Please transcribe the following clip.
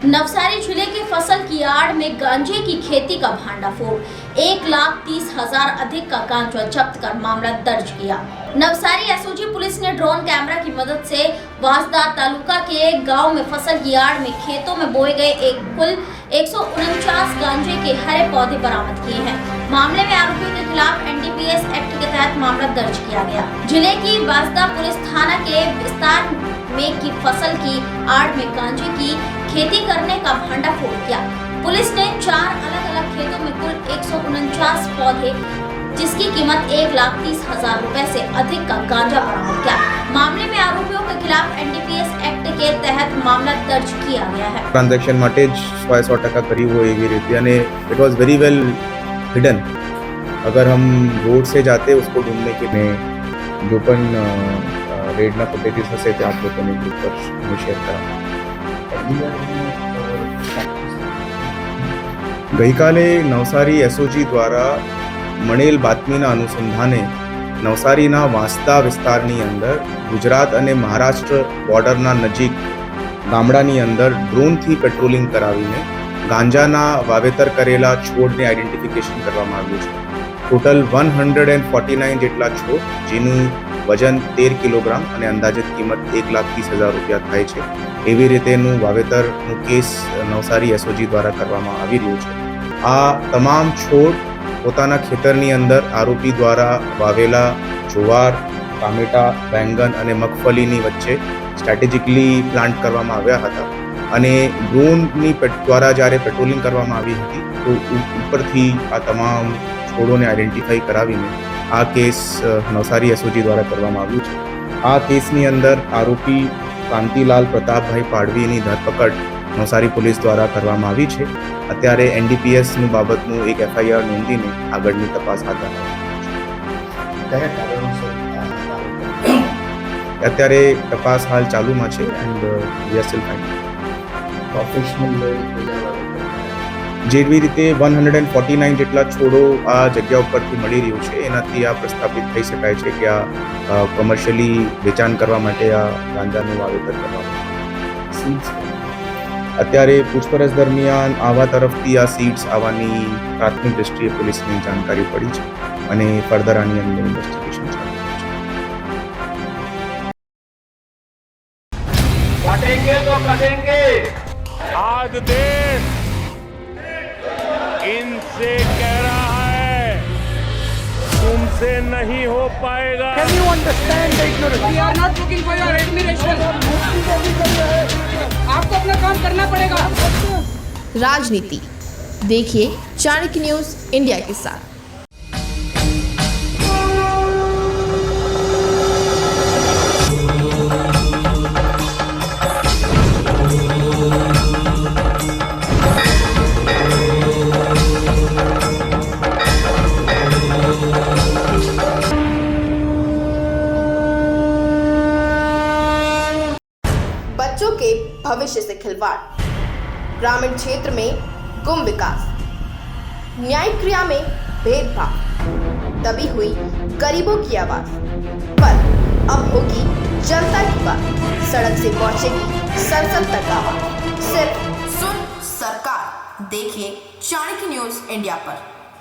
नवसारी जिले के फसल की आड़ में गांजे की खेती का भांडाफोड़, 1,30,000 अधिक का गांजा जब्त कर मामला दर्ज किया। नवसारी एसओजी पुलिस ने ड्रोन कैमरा की मदद से वांसदा तालुका के एक गांव में फसल की आड़ में खेतों में बोए गए कुल 149 गांजे के हरे पौधे बरामद किए हैं। मामले में आरोपियों के खिलाफ एनडीपीएस एक्ट के तहत मामला दर्ज किया गया। जिले की वांसदा पुलिस थाना के विस्तार में की फसल की आड़ में गांजे की खेती करने का भांडाफोड़ किया। पुलिस ने 4 अलग-अलग खेतों में कुल 149 पौधे जिसकी कीमत 1,30,000 रुपए से अधिक का गांजा बरामद किया। मामले में आरोपियों के खिलाफ एनडीपीएस एक्ट के तहत मामला दर्ज किया गया है। ट्रांजेक्शन માટે જ 100% કરી હોય એવી રીતે અને it was very well hidden. अगर हम रोड से जाते उसको ढूंढने के लिए जो पण રેડના ફૂટેજીસ હશે તે આપ લોકોને ગ્રુપ પર શેર કરા। ગઈકાલે નવસારી એસઓજી દ્વારા મળેલ બાતમીના અનુસંધાને નવસારીના વાંસદા વિસ્તારની અંદર ગુજરાત અને મહારાષ્ટ્ર બોર્ડરના નજીક ગામડાની અંદર ડ્રોનથી પેટ્રોલિંગ કરાવીને ગાંજાના વાવેતર કરેલા છોડને આઈડેન્ટિફિકેશન કરવામાં આવ્યું છે। ટોટલ 149 જેટલા છોડ જેનું વજન 13 કિલોગ્રામ અને અંદાજિત કિંમત 1,30,000 રૂપિયા થાય છે। એવી રીતેનું વાવેતરનું કેસ નવસારી એસઓજી દ્વારા કરવામાં આવી રહ્યું છે। આ તમામ છોડ પોતાના ખેતરની અંદર આરોપી દ્વારા વાવેલા જુવાર, ટામેટા, બેંગન અને મગફળીની વચ્ચે સ્ટ્રેટેજિકલી પ્લાન્ટ કરવામાં આવ્યા હતા અને ડ્રોનની દ્વારા જ્યારે પેટ્રોલિંગ કરવામાં આવી હતી તો ઉપરથી આ તમામ છોડોને આઈડેન્ટિફાઈ કરાવીને આ કેસ નવસારી એસઓજી દ્વારા કરવામાં આવ્યું છે। આ કેસની અંદર આરોપી કાંતિલાલ પ્રતાપભાઈ પાડવીની ધરપકડ નવસારી પોલીસ દ્વારા કરવામાં આવી છે। અત્યારે એનડીપીએસનું બાબતનું એક એફઆઈઆર નોંધીને આગળની તપાસ હાથ ધરવામાં આવી છે। અત્યારે તપાસ હાલ ચાલુમાં છે and we are still finding professional જેવી રીતે 149 જેટલા છોડો આ જગ્યા ઉપરથી મળી રહ્યું છે એનાથી આ પ્રસ્થાપિત થઈ શકાય છે કે આ કમર્શિયલી વેચાણ કરવા માટે આ ગાંજાનું વાવેતર કરવામાં અત્યારે પૂછપરછ દરમિયાન આવા તરફથી આ સીડ્સ આવવાની પ્રાથમિક દ્રષ્ટિએ પોલીસને જાણકારી પડી છે અને ફર્ધર આની અંદર ઇન્વેસ્ટિગેશન ચાલુ છે। आज देश इनसे कह रहा है तुमसे नहीं हो पाएगा। Can you understand the ignorance? We are not looking for your admiration. आपको अपना काम करना पड़ेगा। राजनीति देखिए चाणक्य न्यूज इंडिया के साथ। बच्चों के भविष्य से खिलवाड़, ग्रामीण क्षेत्र में गुम विकास, न्यायिक क्रिया में भेदभाव, दबी हुई गरीबों की आवाज पर अब होगी जनता की बात। सड़क से पहुंचेगी संसद तक आवाज। सिर्फ सुन सरकार। देखिए चाणक्य न्यूज इंडिया पर।